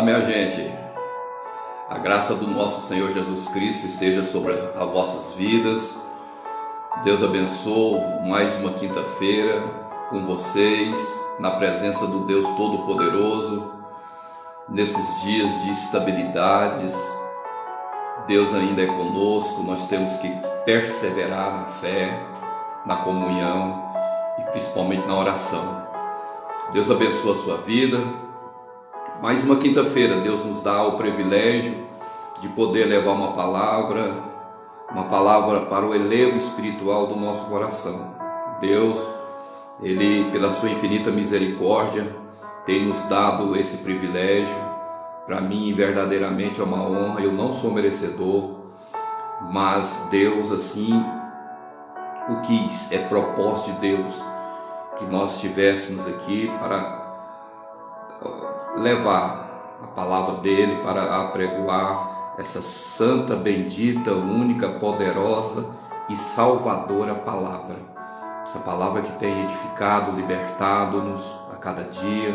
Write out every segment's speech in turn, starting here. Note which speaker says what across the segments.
Speaker 1: Olá, minha gente. A graça do nosso Senhor Jesus Cristo esteja sobre as vossas vidas. Deus abençoe mais uma quinta-feira com vocês, na presença do Deus Todo-Poderoso, nesses dias de estabilidades. Deus ainda é conosco, nós temos que perseverar na fé, na comunhão e principalmente na oração. Deus abençoe a sua vida. Mais uma quinta-feira, Deus nos dá o privilégio de poder levar uma palavra para o elevo espiritual do nosso coração. Deus, Ele, pela sua infinita misericórdia, tem nos dado esse privilégio. Para mim, verdadeiramente é uma honra. Eu não sou merecedor, mas Deus assim o quis. É propósito de Deus que nós estivéssemos aqui para levar a palavra dele, para apregoar essa santa, bendita, única, poderosa e salvadora palavra. Essa palavra que tem edificado, libertado-nos a cada dia.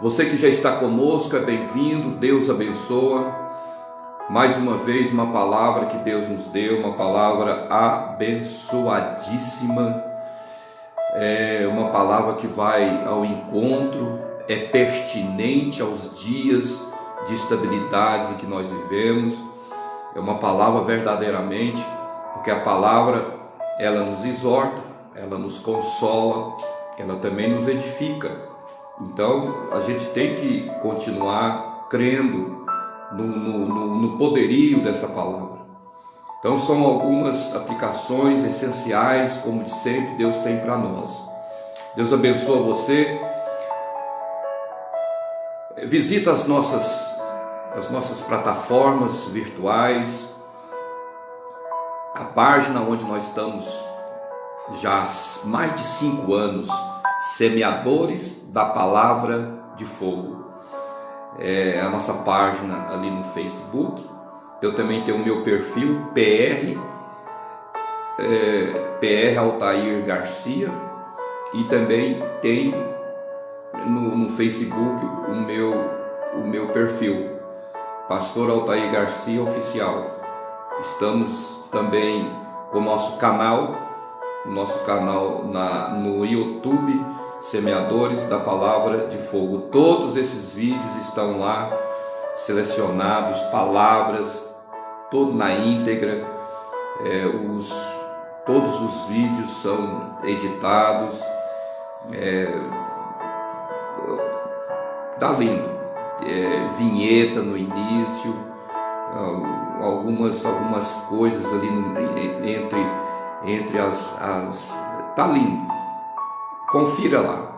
Speaker 1: Você que já está conosco é bem-vindo, Deus abençoa. Mais uma vez uma palavra que Deus nos deu, uma palavra abençoadíssima. É uma palavra que vai ao encontro, é pertinente aos dias de estabilidade que nós vivemos. É uma palavra verdadeiramente, porque a palavra, ela nos exorta, ela nos consola, ela também nos edifica. Então a gente tem que continuar crendo no poderio dessa palavra. Então são algumas aplicações essenciais, como de sempre Deus tem para nós. Deus abençoe você. Visita as nossas plataformas virtuais, a página onde nós estamos já há mais de 5 anos, Semeadores da Palavra de Fogo. É a nossa página ali no Facebook. Eu também tenho o meu perfil PR Altair Garcia, e também tem no Facebook o meu perfil, Pastor Altair Garcia Oficial. Estamos também com o nosso canal no YouTube, Semeadores da Palavra de Fogo. Todos esses vídeos estão lá, selecionados, palavras, todo na íntegra. Todos os vídeos são editados. Tá lindo, vinheta no início, algumas coisas ali entre as tá lindo. Confira lá,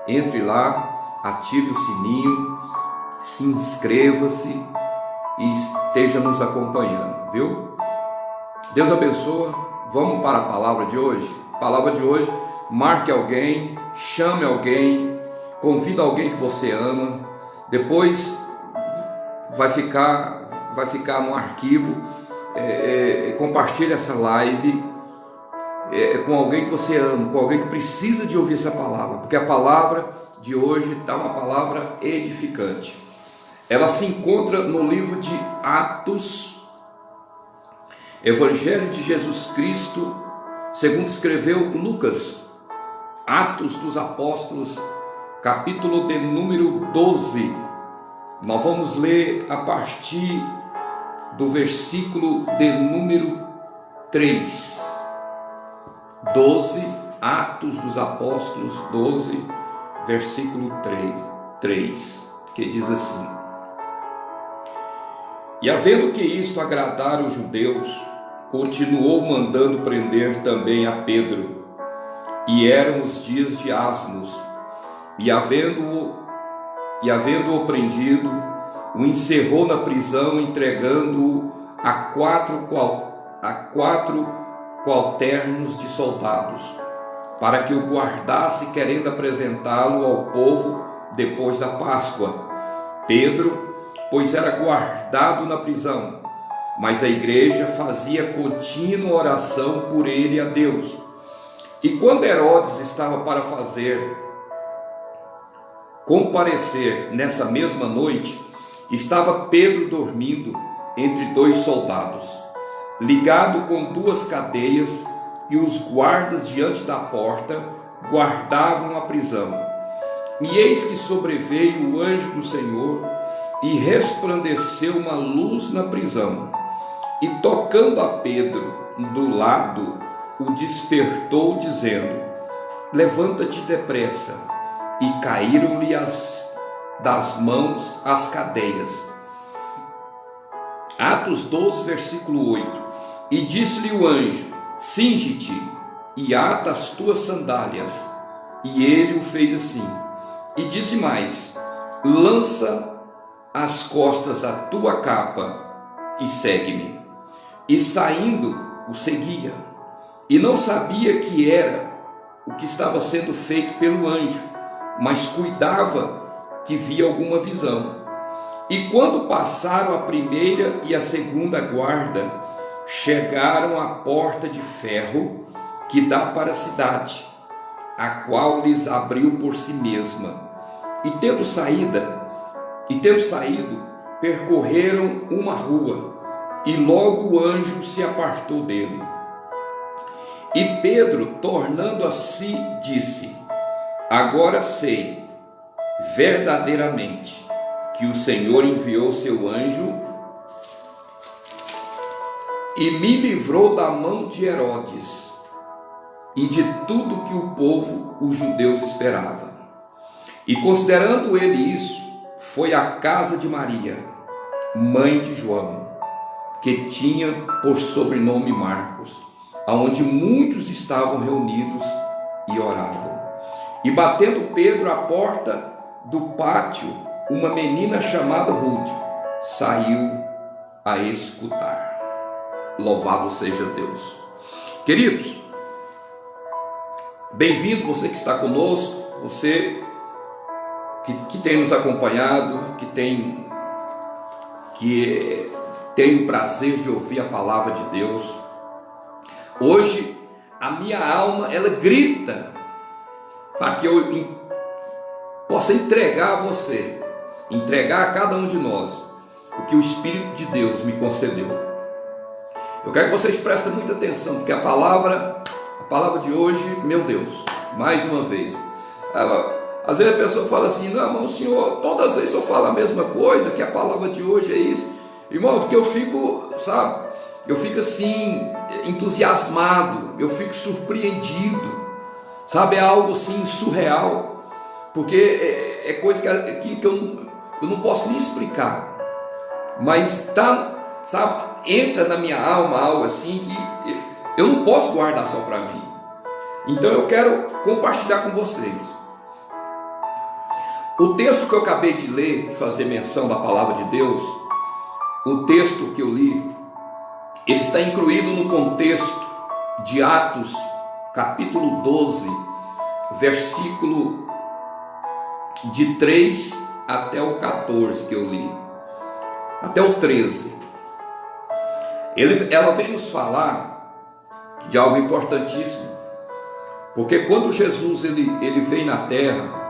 Speaker 1: entre lá, ative o sininho, se inscreva-se e esteja nos acompanhando, viu? Deus abençoe. Vamos para a palavra de hoje. Palavra de hoje: marque alguém, chame alguém, convida alguém que você ama. Depois vai ficar no arquivo. Compartilhe essa live com alguém que você ama, com alguém que precisa de ouvir essa palavra, porque a palavra de hoje está uma palavra edificante. Ela se encontra no livro de Atos, Evangelho de Jesus Cristo, segundo escreveu Lucas. Atos dos Apóstolos, capítulo de número 12. Nós vamos ler a partir do versículo de número 3. 12, Atos dos Apóstolos 12, versículo 3, que diz assim: E havendo que isto agradar os judeus, continuou mandando prender também a Pedro. E eram os dias de Asmos, e havendo-o prendido, o encerrou na prisão, entregando-o a quatro quaternos de soldados, para que o guardasse, querendo apresentá-lo ao povo depois da Páscoa. Pedro, pois, era guardado na prisão, mas a igreja fazia contínua oração por ele a Deus. E quando Herodes estava para fazer comparecer nessa mesma noite,
Speaker 2: estava Pedro dormindo entre dois soldados, ligado com duas cadeias, e os guardas diante da porta guardavam a prisão. E eis que sobreveio o anjo do Senhor, e resplandeceu uma luz na prisão, e tocando a Pedro do lado, o despertou, dizendo: levanta-te depressa. E caíram-lhe das mãos as cadeias. Atos 12, versículo 8. E disse-lhe o anjo: cinge-te e ata as tuas sandálias. E ele o fez assim. E disse mais: lança às costas a tua capa e segue-me. E saindo, o seguia, e não sabia que era o que estava sendo feito pelo anjo, mas cuidava que via alguma visão. E quando passaram a primeira e a segunda guarda, chegaram à porta de ferro que dá para a cidade, a qual lhes abriu por si mesma. E tendo saído, percorreram uma rua, e logo o anjo se apartou dele. E Pedro, tornando a si, disse: agora sei verdadeiramente que o Senhor enviou seu anjo e me livrou da mão de Herodes e de tudo que o povo, os judeus, esperava. E considerando ele isso, foi à casa de Maria, mãe de João, que tinha por sobrenome Marcos, aonde muitos estavam reunidos e oravam. E batendo Pedro à porta do pátio, uma menina chamada Rude saiu a escutar. Louvado seja Deus. Queridos, bem-vindo você que está conosco, você que tem nos acompanhado, que tem o prazer de ouvir a palavra de Deus. Hoje a minha alma, ela grita para que eu possa entregar a você, entregar a cada um de nós o que o Espírito de Deus me concedeu. Eu quero que vocês prestem muita atenção, porque a palavra de hoje, meu Deus, mais uma vez, às vezes a pessoa fala assim: não, mas o senhor, todas as vezes o senhor fala a mesma coisa, que a palavra de hoje é isso. Irmão, porque eu fico, eu fico assim, entusiasmado, eu fico surpreendido, é algo assim surreal, porque é coisa que eu não posso nem explicar, mas entra na minha alma algo assim que eu não posso guardar só para mim. Então eu quero compartilhar com vocês. O texto que eu acabei de ler, de fazer menção da palavra de Deus, o texto que eu li, ele está incluído no contexto de Atos, capítulo 12, versículo de 3 até o 14 que eu li, até o 13. Ela vem nos falar de algo importantíssimo, porque quando Jesus ele veio na terra,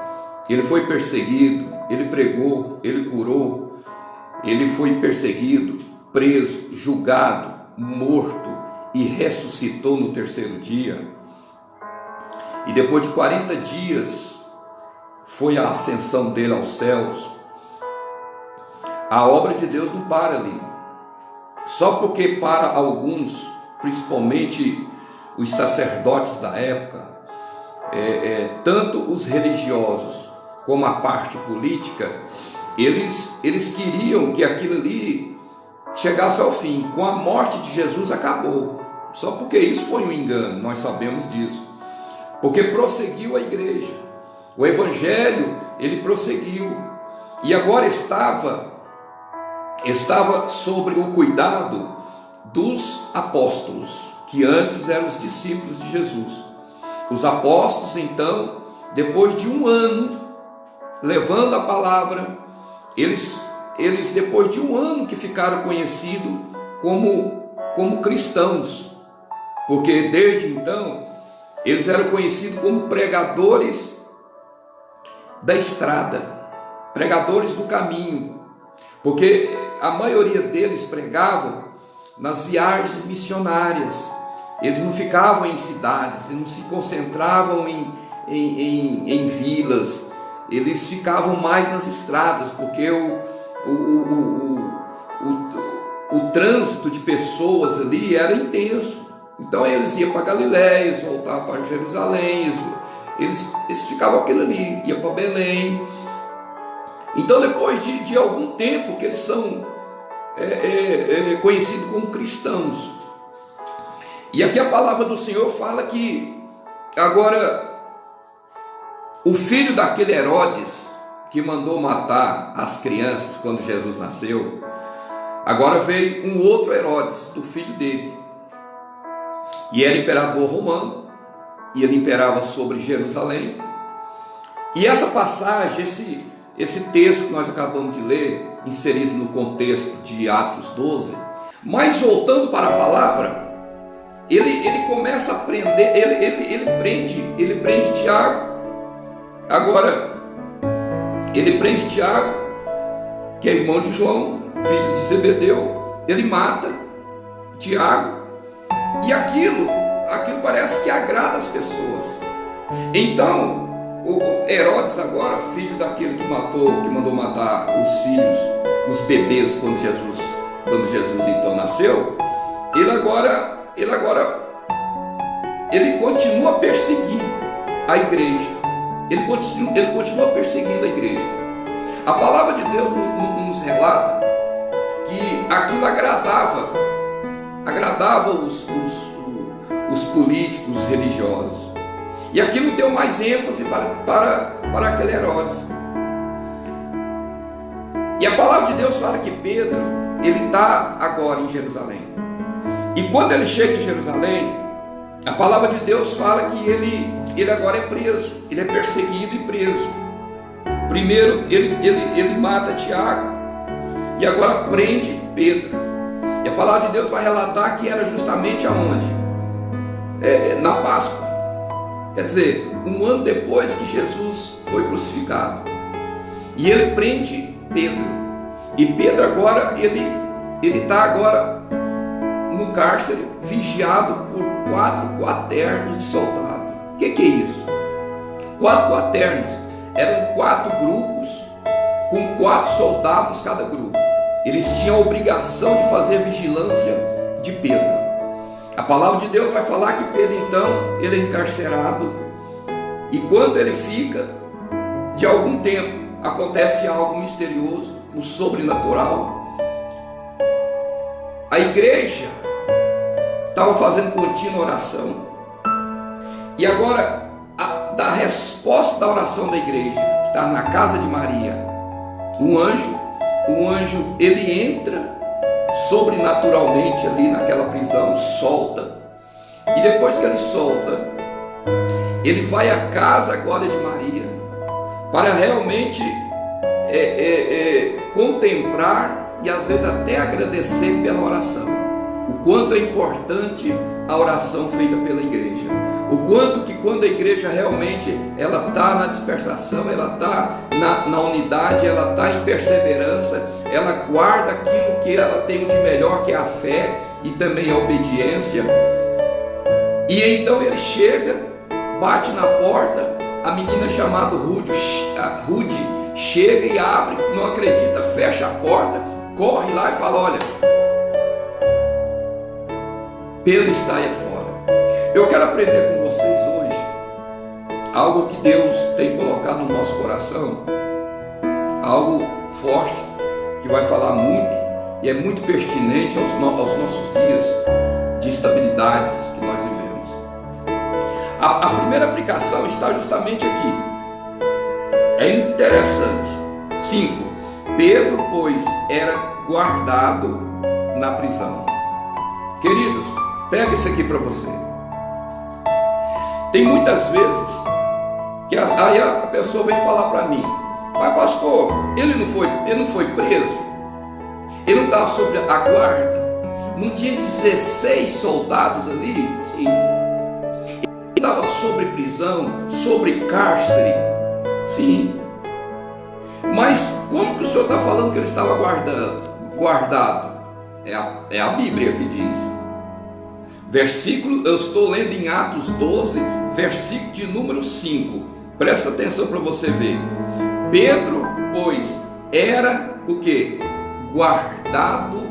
Speaker 2: ele foi perseguido, ele pregou, ele curou, ele foi perseguido, preso, julgado, morto e ressuscitou no terceiro dia. E depois de 40 dias foi a ascensão dele aos céus. A obra de Deus não para ali. Só porque para alguns, principalmente os sacerdotes da época, tanto os religiosos como a parte política, eles queriam que aquilo ali chegasse ao fim. Com a morte de Jesus acabou. Só porque isso foi um engano, nós sabemos disso. Porque prosseguiu a igreja, o evangelho, ele prosseguiu, e agora estava sobre o cuidado dos apóstolos, que antes eram os discípulos de Jesus. Os apóstolos, então, depois de um ano levando a palavra, eles depois de um ano que ficaram conhecidos como cristãos, porque desde então eles eram conhecidos como pregadores da estrada, pregadores do caminho, porque a maioria deles pregavam nas viagens missionárias. Eles não ficavam em cidades, eles não se concentravam em vilas, eles ficavam mais nas estradas, porque o trânsito de pessoas ali era intenso. Então eles iam para Galiléia, eles voltavam para Jerusalém, eles ficavam aquilo ali, iam para Belém. Então depois de algum tempo que eles são conhecidos como cristãos. E aqui a palavra do Senhor fala que agora o filho daquele Herodes que mandou matar as crianças quando Jesus nasceu, agora veio um outro Herodes, do filho dele, e era imperador romano, e ele imperava sobre Jerusalém. E essa passagem, esse texto que nós acabamos de ler, inserido no contexto de Atos 12, mas voltando para a palavra, ele começa a prender, ele prende Tiago. Agora, ele prende Tiago, que é irmão de João, filho de Zebedeu. Ele mata Tiago, e aquilo parece que agrada as pessoas. Então, o Herodes agora, filho daquele que mandou matar os filhos, os bebês quando Jesus então nasceu, ele continua a perseguir a igreja. Ele continua perseguindo a igreja. A palavra de Deus nos relata que aquilo agradava os políticos religiosos. E aquilo deu mais ênfase para aquele Herodes. E a palavra de Deus fala que Pedro, ele está agora em Jerusalém. E quando ele chega em Jerusalém, a palavra de Deus fala que ele agora é preso, ele é perseguido e preso. Primeiro ele mata Tiago, e agora prende Pedro. E a palavra de Deus vai relatar que era justamente aonde? Na Páscoa. Quer dizer, um ano depois que Jesus foi crucificado. E ele prende Pedro. E Pedro agora, ele está agora no cárcere, vigiado por 4 quaternos de soldado. O que é isso? 4 quaternos eram 4 grupos, com 4 soldados cada grupo. Eles tinham a obrigação de fazer vigilância de Pedro. A palavra de Deus vai falar que Pedro então, ele é encarcerado, e quando ele fica, de algum tempo, acontece algo misterioso, o sobrenatural. A igreja estava fazendo contínua oração, e agora, da resposta da oração da igreja, que estava na casa de Maria, um anjo, ele entra sobrenaturalmente ali naquela prisão, solta, e depois que ele solta, ele vai à casa agora de Maria, para realmente contemplar e às vezes até agradecer pela oração. O quanto é importante a oração feita pela igreja. O quanto que quando a igreja realmente ela está na dispersação, ela está na unidade, ela está em perseverança, ela guarda aquilo que ela tem de melhor, que é a fé e também a obediência. E então ele chega, bate na porta, a menina chamada Rude chega e abre, não acredita, fecha a porta, corre lá e fala: olha, Pedro está aí fora. Eu quero aprender com vocês hoje algo que Deus tem colocado no nosso coração, algo forte, que vai falar muito e é muito pertinente aos nossos dias de estabilidades que nós vivemos. A primeira aplicação está justamente aqui. É interessante. 5. Pedro, pois, era guardado na prisão. Queridos, pega isso aqui para você. Tem muitas vezes que aí a pessoa vem falar para mim: mas pastor, ele não foi preso? Ele não estava sob a guarda? Não tinha 16 soldados ali? Sim. Ele estava sobre prisão, sobre cárcere? Sim. Mas como que o Senhor está falando que ele estava guardado? É a Bíblia que diz. Versículo, eu estou lendo em Atos 12, versículo de número 5. Presta atenção para você ver. Pedro, pois, era o que? Guardado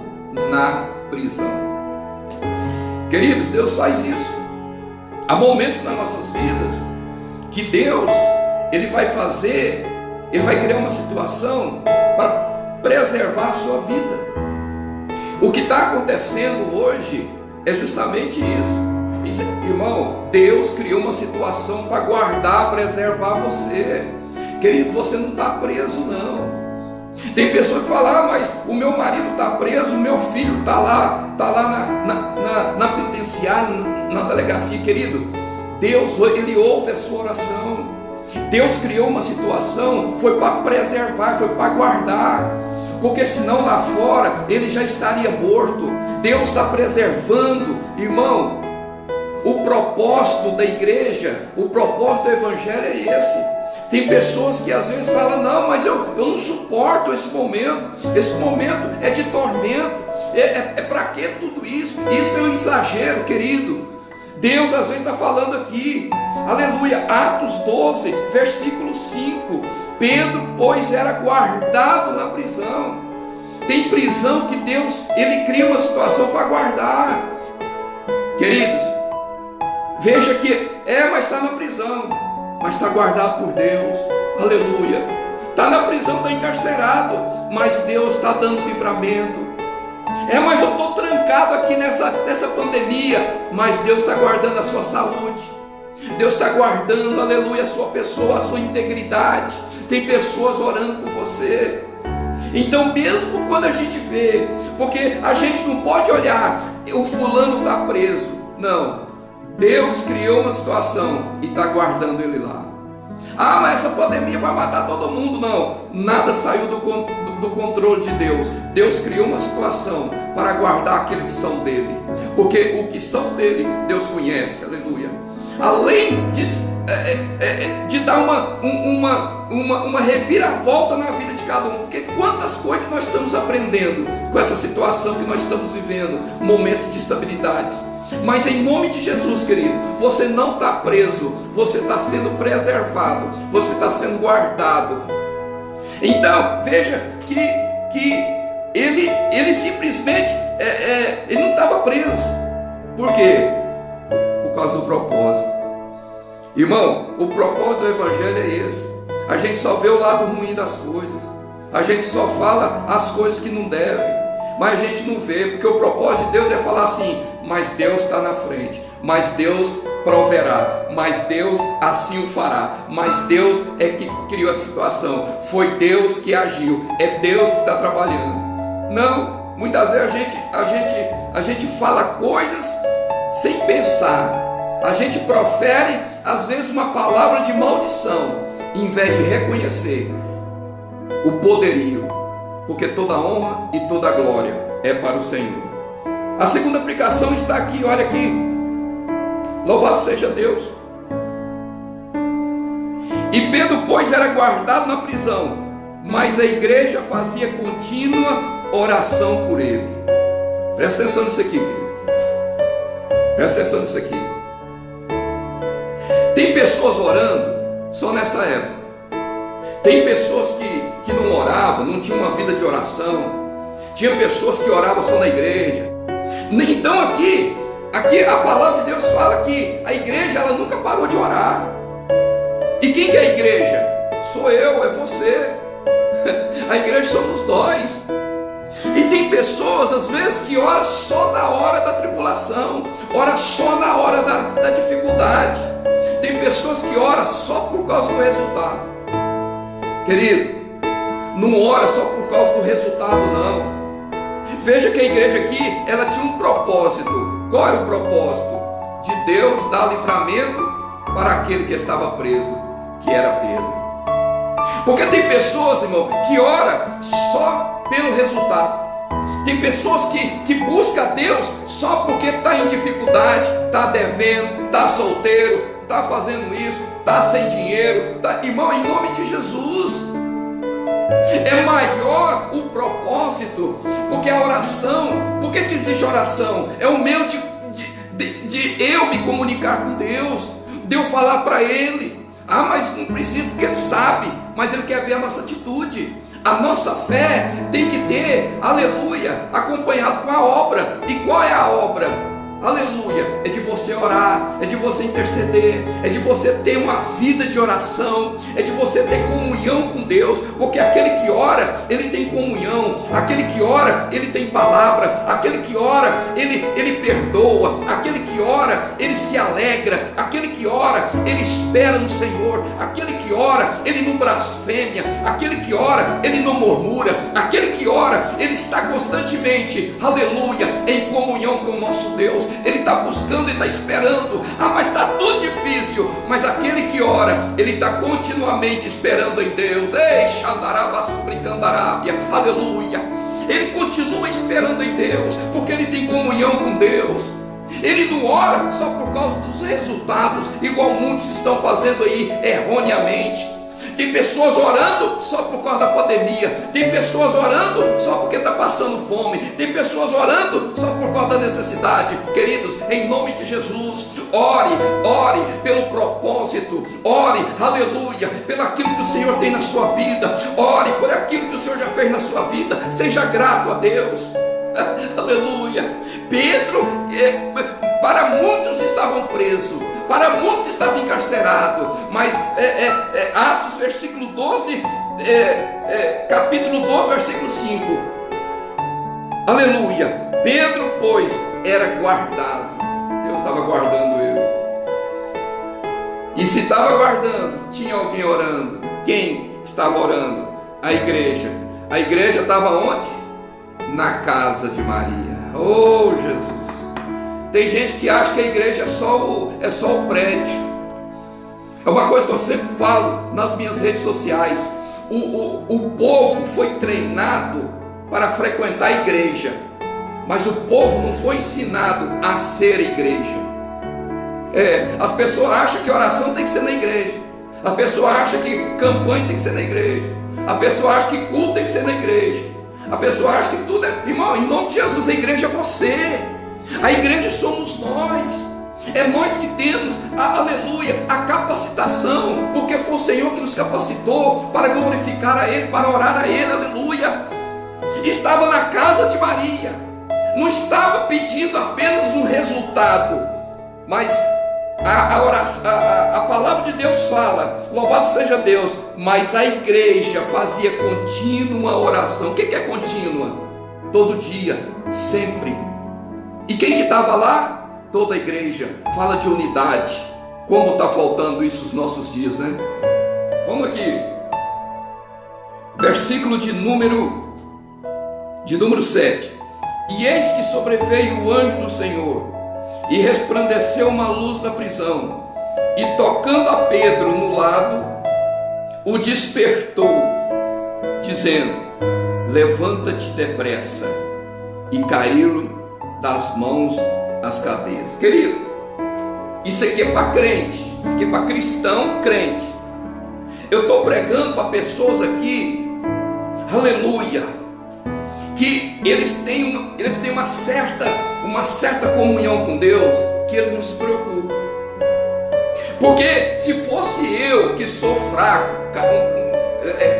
Speaker 2: na prisão. Queridos, Deus faz isso. Há momentos nas nossas vidas que Deus, Ele vai criar uma situação para preservar a sua vida. O que está acontecendo hoje é justamente isso. Irmão, Deus criou uma situação para guardar, preservar você. Querido, você não está preso não. Tem pessoa que fala, mas o meu marido está preso, o meu filho está lá na penitenciária, na delegacia. Querido, Deus, Ele ouve a sua oração. Deus criou uma situação, foi para preservar, foi para guardar, porque senão lá fora ele já estaria morto. Deus está preservando, irmão. O propósito da igreja, o propósito do evangelho é esse. Tem pessoas que às vezes falam, não, mas eu não suporto esse momento é de tormento, é para que tudo isso? Isso é um exagero, querido. Deus às vezes está falando aqui, aleluia, Atos 12, versículo 5, Pedro, pois, era guardado na prisão. Tem prisão que Deus, Ele cria uma situação para guardar. Queridos, veja que mas está na prisão, mas está guardado por Deus, aleluia. Está na prisão, está encarcerado, mas Deus está dando livramento. Mas eu estou trancado aqui nessa pandemia, mas Deus está guardando a sua saúde. Deus está guardando, aleluia, a sua pessoa, a sua integridade. Tem pessoas orando por você. Então mesmo quando a gente vê, porque a gente não pode olhar, o fulano está preso, não. Deus criou uma situação e está guardando ele lá. Mas essa pandemia vai matar todo mundo. Não, nada saiu do controle de Deus. Deus criou uma situação para guardar aqueles que são dele, porque o que são dele, Deus conhece, aleluia. Além de dar uma reviravolta na vida de cada um, porque quantas coisas que nós estamos aprendendo com essa situação que nós estamos vivendo, momentos de estabilidade. Mas em nome de Jesus, querido, você não está preso, você está sendo preservado, você está sendo guardado. Então veja que ele simplesmente ele não estava preso. Por quê? Por causa do propósito. Irmão, o propósito do evangelho é esse. A gente só vê o lado ruim das coisas, a gente só fala as coisas que não deve, mas a gente não vê, porque o propósito de Deus é falar assim, mas Deus está na frente, mas Deus proverá, mas Deus assim o fará, mas Deus é que criou a situação, foi Deus que agiu, é Deus que está trabalhando. Não, muitas vezes a gente fala coisas sem pensar, a gente profere às vezes uma palavra de maldição, em vez de reconhecer o poderio, porque toda honra e toda glória é para o Senhor. A segunda aplicação está aqui, olha aqui. Louvado seja Deus. E Pedro, pois, era guardado na prisão, mas a igreja fazia contínua oração por ele. Presta atenção nisso aqui, querido. Presta atenção nisso aqui. Tem pessoas orando só nessa época. Tem pessoas que não oravam, não tinham uma vida de oração. Tinha pessoas que oravam só na igreja. Então aqui a palavra de Deus fala que a igreja ela nunca parou de orar. E quem que é a igreja? Sou eu, é você. A igreja somos nós. E tem pessoas às vezes que oram só na hora da tribulação, ora só na hora da dificuldade. Tem pessoas que oram só por causa do resultado. Querido, não ora só por causa do resultado não. Veja que a igreja aqui, ela tinha um propósito. Qual era o propósito? De Deus dar livramento para aquele que estava preso, que era Pedro. Porque tem pessoas, irmão, que oram só pelo resultado. Tem pessoas que buscam a Deus só porque está em dificuldade, está devendo, está solteiro, está fazendo isso, está sem dinheiro. Irmão, em nome de Jesus, É maior o propósito, porque a oração, por que existe oração? É o meio de eu me comunicar com Deus, de eu falar para Ele. Ah, mas não precisa, porque Ele sabe, mas Ele quer ver a nossa atitude. A nossa fé tem que ter, aleluia, acompanhado com a obra. E qual é a obra? Aleluia, é de você orar, é de você interceder, é de você ter uma vida de oração, é de você ter comunhão com Deus, porque aquele que ora, ele tem comunhão, aquele que ora, ele tem palavra, aquele que ora, ele perdoa, aquele que ora, ele se alegra, aquele que ora, ele espera no Senhor, aquele que ora, ele não blasfêmia, aquele que ora, ele não murmura, aquele que ora, ele está constantemente, aleluia, em comunhão com o nosso Deus. Ele está buscando e está esperando. Ah, mas está tudo difícil. Mas aquele que ora, ele está continuamente esperando em Deus. Ei, xandarabassubricandarábia, aleluia. Ele continua esperando em Deus, porque ele tem comunhão com Deus. Ele não ora só por causa dos resultados, igual muitos estão fazendo aí erroneamente. Tem pessoas orando só por causa da pandemia. Tem pessoas orando só porque está passando fome. Tem pessoas orando só por causa da necessidade. Queridos, em nome de Jesus, ore pelo propósito. Ore, aleluia, pelo aquilo que o Senhor tem na sua vida. Ore por aquilo que o Senhor já fez na sua vida. Seja grato a Deus. Aleluia. Pedro, para muitos estavam presos, para muitos estava encarcerado, mas Atos versículo 12, capítulo 12, versículo 5, aleluia, Pedro, pois, era guardado, Deus estava guardando ele, e se estava guardando, tinha alguém orando. Quem estava orando? A igreja estava onde? Na casa de Maria. Oh, Jesus. Tem gente que acha que a igreja é só o prédio. É uma coisa que eu sempre falo nas minhas redes sociais. O povo foi treinado para frequentar a igreja, mas o povo não foi ensinado a ser igreja. As pessoas acham que oração tem que ser na igreja. A pessoa acha que campanha tem que ser na igreja. A pessoa acha que culto tem que ser na igreja. A pessoa acha que tudo é... Irmão, em nome de Jesus, a igreja é você. A igreja somos nós. É nós que temos, aleluia, a capacitação, porque foi o Senhor que nos capacitou para glorificar a Ele, para orar a Ele, aleluia. Estava na casa de Maria, não estava pedindo apenas um resultado, mas a palavra de Deus fala, louvado seja Deus, mas a igreja fazia contínua oração. O que é contínua? Todo dia, sempre. E quem que estava lá? Toda a igreja. Fala de unidade. Como está faltando isso nos nossos dias, né? Vamos aqui. Versículo de número 7. E eis que sobreveio o anjo do Senhor, e resplandeceu uma luz na prisão, e tocando a Pedro no lado, o despertou, dizendo: levanta-te depressa. E caíram das mãos as cadeias. Querido, isso aqui é para crente, isso aqui é para cristão crente. Eu estou pregando para pessoas aqui, aleluia, que eles têm uma certa comunhão com Deus, que eles não se preocupam. Porque se fosse eu que sou fraco,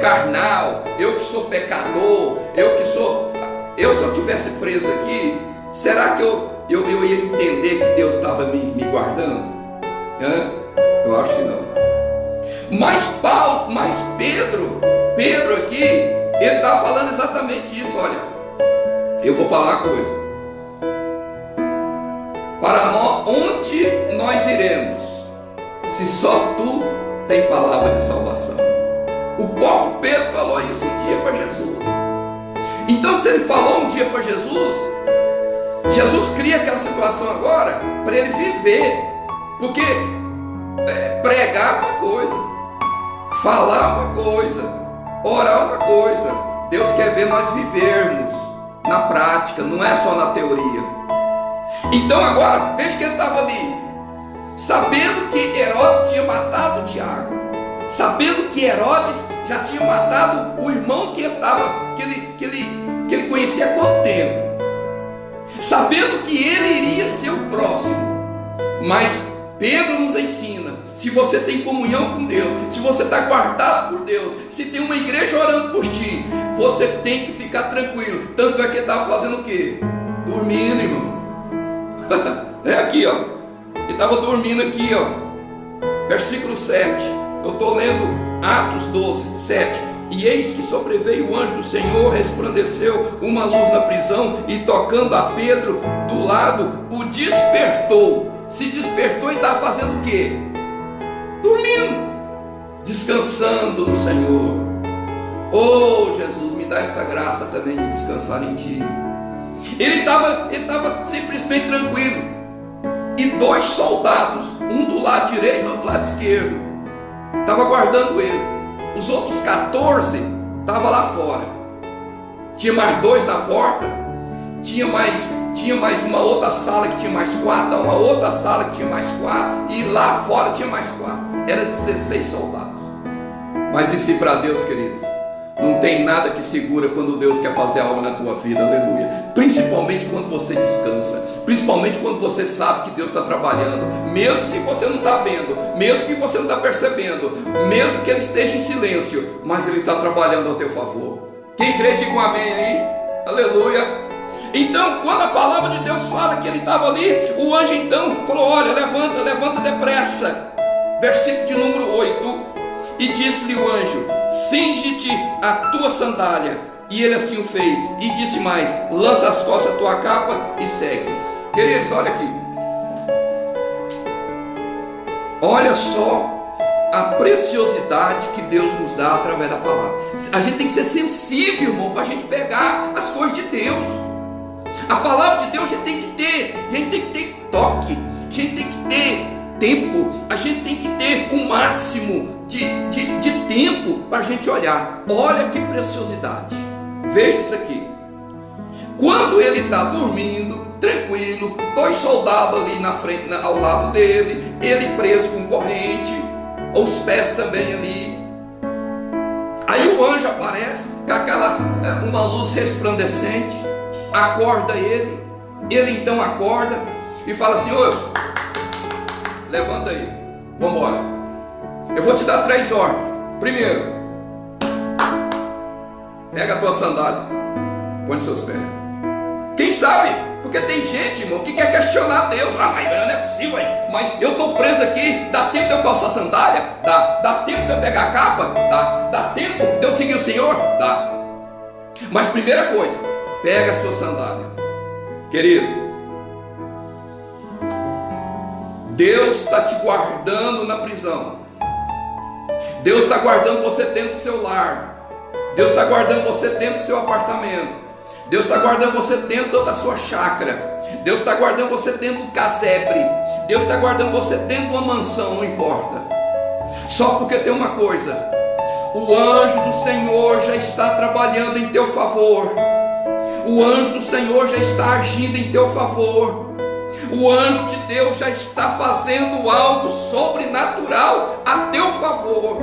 Speaker 2: carnal, eu que sou pecador, se eu tivesse preso aqui, será que eu ia entender que Deus estava me guardando? Eu acho que não. Mas Pedro aqui, ele está falando exatamente isso. Olha, eu vou falar uma coisa. Para nós, onde nós iremos, se só tu tem palavra de salvação? O próprio Pedro falou isso um dia para Jesus. Então, se ele falou um dia para Jesus, Jesus cria aquela situação agora para ele viver. Porque pregar é uma coisa, falar é uma coisa, orar é uma coisa. Deus quer ver nós vivermos na prática, não é só na teoria. Então agora, veja que ele estava ali, sabendo que Herodes tinha matado Tiago, sabendo que Herodes já tinha matado o irmão que ele conhecia há quanto tempo, sabendo que ele iria ser o próximo. Mas Pedro nos ensina: se você tem comunhão com Deus, se você está guardado por Deus, se tem uma igreja orando por ti, você tem que ficar tranquilo. Tanto é que ele estava fazendo o quê? Dormindo, irmão. É aqui, ó. Ele estava dormindo aqui, ó. Versículo 7. Eu estou lendo Atos 12, 7. E eis que sobreveio o anjo do Senhor, resplandeceu uma luz na prisão, e tocando a Pedro do lado, o despertou. Se despertou e estava fazendo o quê? Dormindo, descansando no Senhor. Oh Jesus, me dá essa graça também de descansar em Ti. Ele estava simplesmente tranquilo. E 2 soldados, um do lado direito e outro do lado esquerdo, estavam guardando ele. Os outros 14 estavam lá fora. Tinha mais 2 na porta. Tinha mais uma outra sala que tinha mais 4. Uma outra sala que tinha mais 4. E lá fora tinha mais 4. Era 16 soldados. Mas isso para Deus, querido, não tem nada que segura quando Deus quer fazer algo na tua vida, aleluia. Principalmente quando você descansa, principalmente quando você sabe que Deus está trabalhando, mesmo se você não está vendo, mesmo que você não está percebendo, mesmo que Ele esteja em silêncio, mas Ele está trabalhando ao teu favor. Quem crê, diga um amém aí, aleluia. Então, quando a palavra de Deus fala que ele estava ali, o anjo então falou: olha, levanta depressa. Versículo de número 8. E disse-lhe o anjo: cinge-te a tua sandália. E ele assim o fez. E disse mais: lança as costas a tua capa e segue. Queridos, olha aqui. Olha só a preciosidade que Deus nos dá através da palavra. A gente tem que ser sensível, irmão, para a gente pegar as coisas de Deus. A palavra de Deus a gente tem que ter toque, a gente tem que ter tempo, a gente tem que ter o máximo de tempo para a gente olhar. Olha que preciosidade. Veja isso aqui. Quando ele está dormindo, tranquilo, 2 soldados ali na frente, ao lado dele, ele preso com corrente, os pés também ali. Aí o anjo aparece com uma luz resplandecente, acorda ele. Ele então acorda e fala assim: ô, levanta aí, vamos embora. Eu vou te dar 3 ordens. Primeiro, pega a tua sandália, põe nos seus pés. Quem sabe? Porque tem gente, irmão, que quer questionar Deus. Ah, mas não é possível, mas eu estou preso aqui. Dá tempo de eu calçar a sandália? Dá tempo de eu pegar a capa? Dá tempo de eu seguir o Senhor? Dá. Mas primeira coisa, pega a sua sandália. Querido, Deus está te guardando na prisão. Deus está guardando você dentro do seu lar. Deus está guardando você dentro do seu apartamento. Deus está guardando você dentro da sua chácara. Deus está guardando você dentro do casebre. Deus está guardando você dentro de uma mansão, não importa. Só porque tem uma coisa: o anjo do Senhor já está trabalhando em teu favor. O anjo do Senhor já está agindo em teu favor. O anjo de Deus já está fazendo algo sobrenatural a teu favor.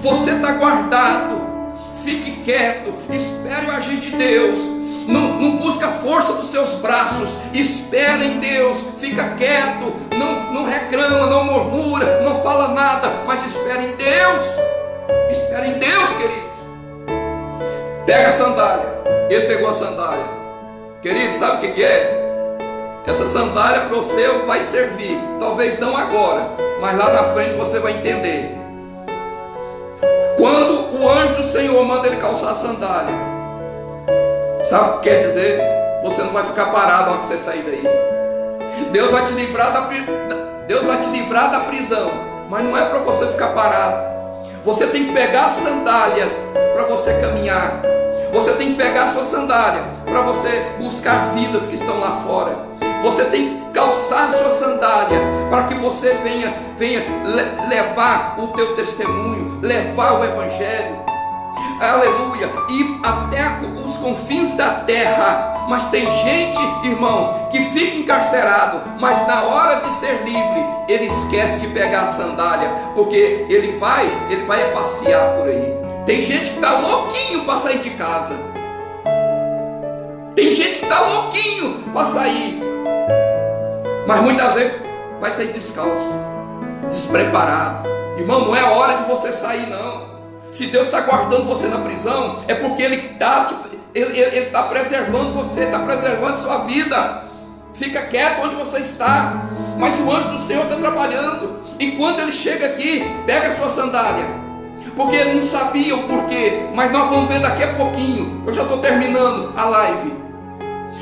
Speaker 2: Você está guardado. Fique quieto, espere o agir de Deus. Não busca a força dos seus braços. Espera em Deus, fica quieto. Não reclama, não murmura, não fala nada, mas espera em Deus. Espera em Deus, queridos. Pega a sandália. Ele pegou a sandália. Querido, sabe o que é? Essa sandália para você vai servir. Talvez não agora, mas lá na frente você vai entender. Quando o anjo do Senhor manda ele calçar a sandália, sabe o que quer dizer? Você não vai ficar parado na hora que você sair daí. Deus vai te livrar da prisão, mas não é para você ficar parado. Você tem que pegar as sandálias para você caminhar. Você tem que pegar a sua sandália para você buscar vidas que estão lá fora. Você tem que calçar a sua sandália para que você venha levar o teu testemunho, levar o evangelho, aleluia, e até os confins da terra. Mas tem gente, irmãos, que fica encarcerado, mas na hora de ser livre, ele esquece de pegar a sandália, porque ele vai passear por aí. Tem gente que está louquinho para sair de casa. Tem gente que está louquinho para sair. Mas muitas vezes vai sair descalço, despreparado. Irmão, não é hora de você sair, não. Se Deus está guardando você na prisão, é porque Ele está preservando você, está preservando sua vida. Fica quieto onde você está. Mas o anjo do Senhor está trabalhando. E quando ele chega aqui, pega a sua sandália. Porque ele não sabia o porquê. Mas nós vamos ver daqui a pouquinho. Eu já estou terminando a live.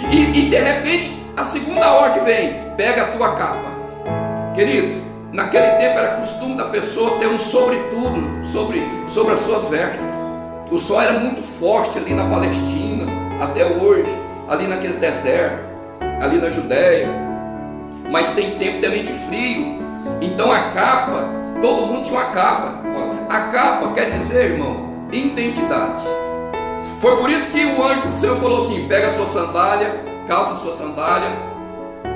Speaker 2: E de repente, a segunda ordem vem: pega a tua capa. Queridos, naquele tempo era costume da pessoa ter um sobretudo sobre as suas vestes. O sol era muito forte ali na Palestina, até hoje, ali naqueles desertos, ali na Judéia. Mas tem tempo também de frio. Então a capa, todo mundo tinha uma capa. A capa quer dizer, irmão, identidade. Foi por isso que o anjo do Senhor falou assim: pega a sua sandália, calça a sua sandália,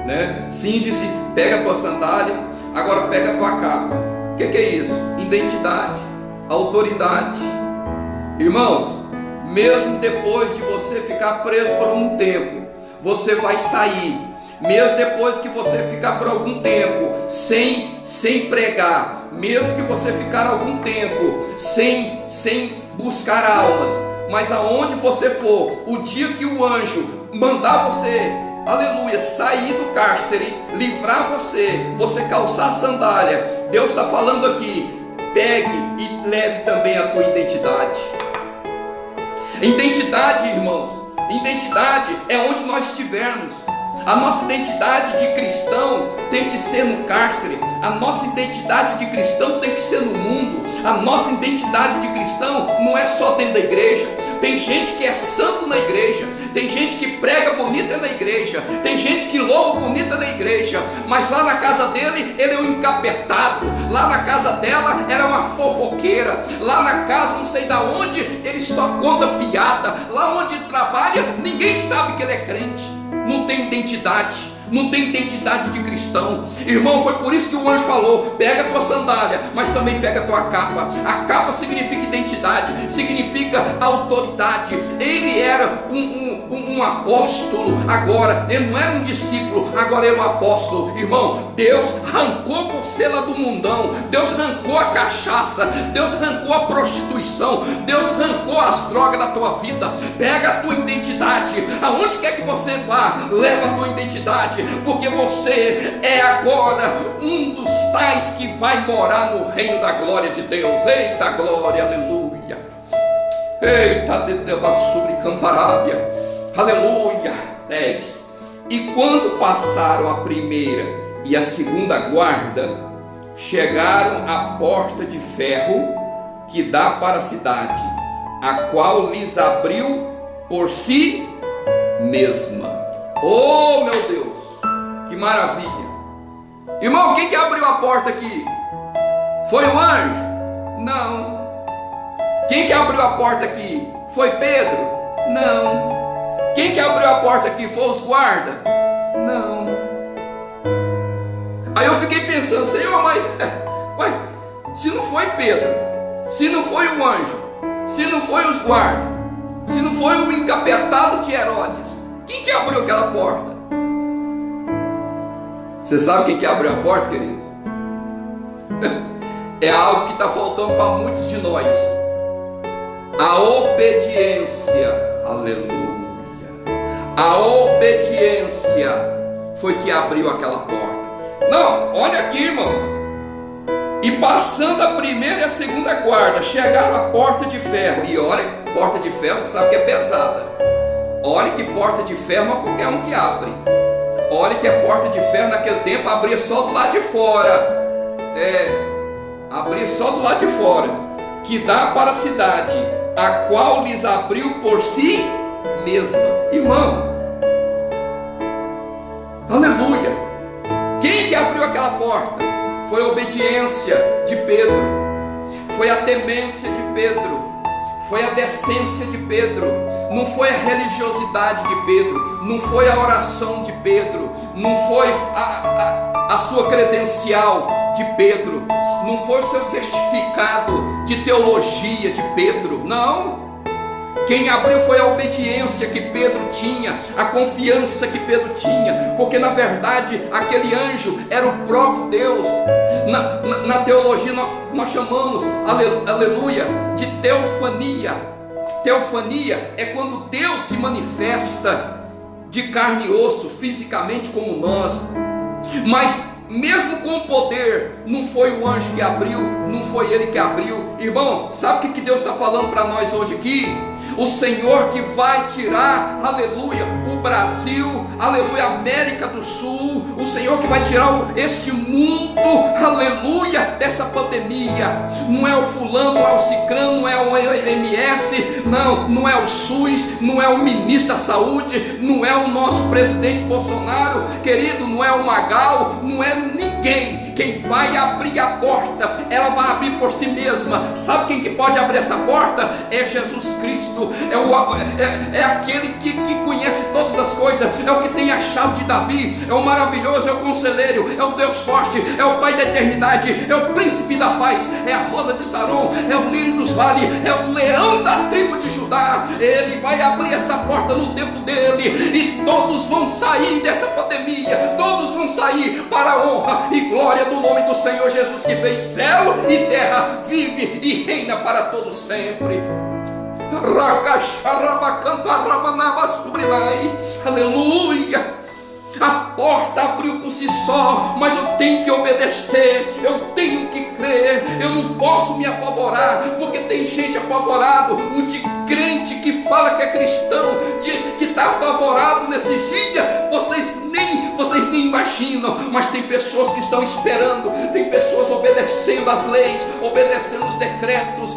Speaker 2: né? Cinge-se, pega a tua sandália, agora pega a tua capa. O que é isso? Identidade, autoridade. Irmãos, mesmo depois de você ficar preso por um tempo, você vai sair. Mesmo depois que você ficar por algum tempo sem pregar, mesmo que você ficar algum tempo sem buscar almas, mas aonde você for, o dia que o anjo mandar você, aleluia, sair do cárcere, livrar você calçar a sandália, Deus está falando aqui: pegue e leve também a tua identidade. Identidade, irmãos, identidade é onde nós estivermos. A nossa identidade de cristão tem que ser no cárcere. A nossa identidade de cristão tem que ser no mundo. A nossa identidade de cristão não é só dentro da igreja. Tem gente que é santo na igreja, tem gente que prega bonita na igreja, tem gente que louva bonita na igreja, mas lá na casa dele, ele é um encapetado. Lá na casa dela, ela é uma fofoqueira. Lá na casa, não sei da onde, ele só conta piada. Lá onde trabalha, ninguém sabe que ele é crente. Não tem identidade, não tem identidade de cristão. Irmão, foi por isso que o anjo falou: pega a tua sandália, mas também pega a tua capa. A capa significa identidade, significa autoridade. Ele era um apóstolo, agora ele não era um discípulo, agora era um apóstolo. Irmão, Deus arrancou você lá do mundão, Deus arrancou a cachaça, Deus arrancou a prostituição, Deus arrancou as drogas da tua vida. Pega a tua identidade, aonde quer que você vá, leva a tua identidade, porque você é agora um dos tais que vai morar no reino da glória de Deus. Eita glória, aleluia. Eita, Deus sobre Camparábia, aleluia. 10. E quando passaram a primeira e a segunda guarda, chegaram à porta de ferro que dá para a cidade, a qual lhes abriu por si mesma. Oh meu Deus, que maravilha. Irmão, quem que abriu a porta aqui? Foi o anjo? Não. Quem que abriu a porta aqui? Foi Pedro? Não. Quem que abriu a porta aqui? Foi os guardas? Não. Aí eu fiquei pensando: Senhor, mas se não foi Pedro, se não foi o anjo, se não foi os guardas, se não foi o encapetado de Herodes, quem que abriu aquela porta? Você sabe quem que abriu a porta, querido? É algo que está faltando para muitos de nós: a obediência. Aleluia. A obediência foi que abriu aquela porta. Não, olha aqui, irmão. E passando a primeira e a segunda guarda, chegaram à porta de ferro. E olha, porta de ferro, você sabe que é pesada. Olha que porta de ferro não é qualquer um que abre. Olha que a porta de ferro naquele tempo abria só do lado de fora. Abria só do lado de fora, que dá para a cidade, a qual lhes abriu por si mesma. Irmão, aleluia. Quem que abriu aquela porta? Foi a obediência de Pedro, foi a temência de Pedro, foi a decência de Pedro. Não foi a religiosidade de Pedro, não foi a oração de Pedro, não foi a sua credencial de Pedro, não foi o seu certificado de teologia de Pedro, não. Quem abriu foi a obediência que Pedro tinha, a confiança que Pedro tinha, porque na verdade aquele anjo era o próprio Deus. Na teologia nós chamamos, aleluia, de teofania. Teofania é quando Deus se manifesta de carne e osso, fisicamente como nós. Mas mesmo com o poder, não foi o anjo que abriu, não foi ele que abriu. Irmão, sabe o que Deus está falando para nós hoje aqui? O Senhor que vai tirar, aleluia, o Brasil, aleluia, América do Sul, o Senhor que vai tirar este mundo, aleluia, dessa pandemia. Não é o fulano, não é o cicrano, não é o OMS, não é o SUS, não é o ministro da saúde, não é o nosso presidente Bolsonaro, querido, não é o Magal, não é ninguém. Quem vai abrir a porta, ela vai abrir por si mesma. Sabe quem que pode abrir essa porta? É Jesus Cristo. É aquele que conhece todas as coisas, é o que tem a chave de Davi, é o maravilhoso, é o conselheiro, é o Deus forte, é o Pai da eternidade, é o príncipe da paz, é a rosa de Saron, é o lírio dos vales, é o leão da tribo de Judá. Ele vai abrir essa porta no tempo dele, e todos vão sair dessa pandemia, todos vão sair para a honra e glória do nome do Senhor Jesus, que fez céu e terra, vive e reina para todos sempre. Aleluia. A porta abriu por si só, mas eu tenho que obedecer, eu tenho que crer, eu não posso me apavorar, porque tem gente apavorado, o de crente que fala que é cristão, que está apavorado nesses dias, vocês nem imaginam, mas tem pessoas que estão esperando, tem pessoas obedecendo as leis, obedecendo os decretos.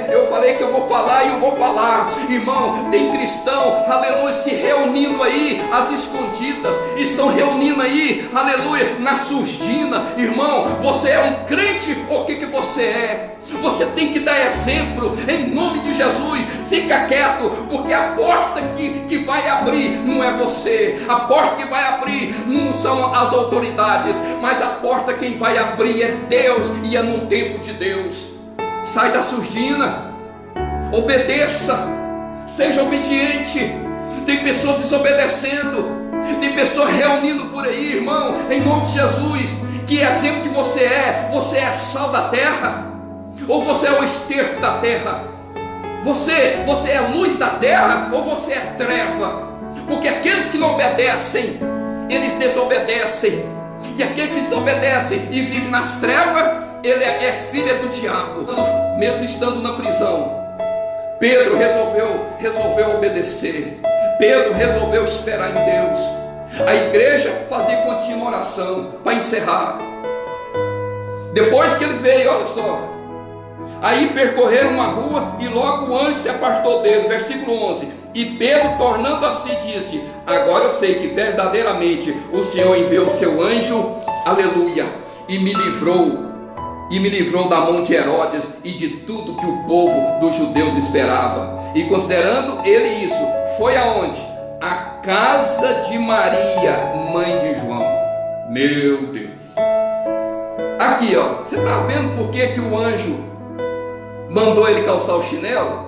Speaker 2: Eu falei que eu vou falar e eu vou falar, irmão, tem cristão, aleluia, se reunindo aí, às escondidas, estão reunindo aí, aleluia, na surdina. Irmão, você é um crente ou o que você é? Você tem que dar exemplo em nome de Jesus. Fica quieto, porque a porta que vai abrir não é você, a porta que vai abrir não são as autoridades, mas a porta quem vai abrir é Deus, e é no tempo de Deus. Sai da surdina, obedeça, seja obediente. Tem pessoas desobedecendo, tem pessoas reunindo por aí, irmão, em nome de Jesus. Que exemplo que você é sal da terra, ou você é o esterco da terra? Você é luz da terra, ou você é treva? Porque aqueles que não obedecem, eles desobedecem, e aquele que desobedece e vive nas trevas, ele é filho do diabo. Mesmo estando na prisão, Pedro resolveu obedecer. Pedro resolveu esperar em Deus. A igreja fazia contínua oração para encerrar. Depois que ele veio, olha só, aí percorreram uma rua e logo o anjo se apartou dele. Versículo 11. E Pedro, tornando a si, disse: agora eu sei que verdadeiramente o Senhor enviou o seu anjo, aleluia, e me livrou da mão de Herodes e de tudo que o povo dos judeus esperava. E considerando ele isso, foi aonde? A casa de Maria, mãe de João. Meu Deus. Aqui, ó, você está vendo por que o anjo mandou ele calçar o chinelo?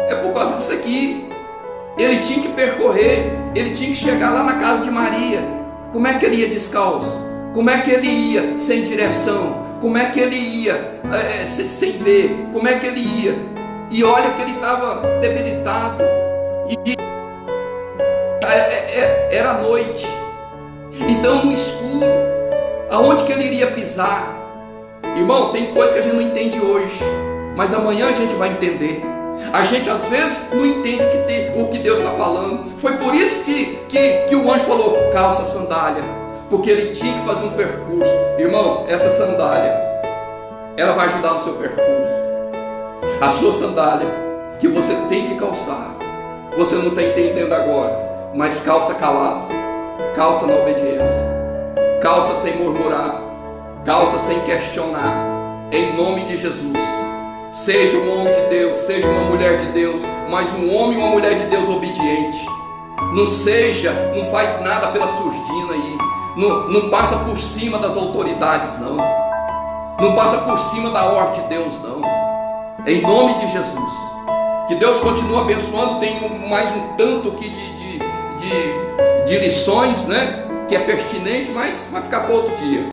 Speaker 2: É por causa disso aqui. Ele tinha que percorrer, ele tinha que chegar lá na casa de Maria. Como é que ele ia descalço? Como é que ele ia sem direção? Como é que ele ia sem ver? Como é que ele ia? E olha que ele estava debilitado. Era noite. Então no escuro, aonde que ele iria pisar? Irmão, tem coisa que a gente não entende hoje, mas amanhã a gente vai entender. A gente às vezes não entende o que Deus está falando. Foi por isso que o anjo falou: calça a sandália, porque ele tinha que fazer um percurso. Irmão, essa sandália, ela vai ajudar no seu percurso. A sua sandália que você tem que calçar, você não está entendendo agora, mas calça calado, calça na obediência, calça sem murmurar, calça sem questionar, em nome de Jesus. Seja um homem de Deus, seja uma mulher de Deus, mas um homem e uma mulher de Deus obediente. Não faz nada pela surdina aí, não passa por cima das autoridades, não. Não passa por cima da ordem de Deus, não. Em nome de Jesus. Que Deus continue abençoando. Tem mais um tanto aqui de lições, né? Que é pertinente, mas vai ficar para outro dia.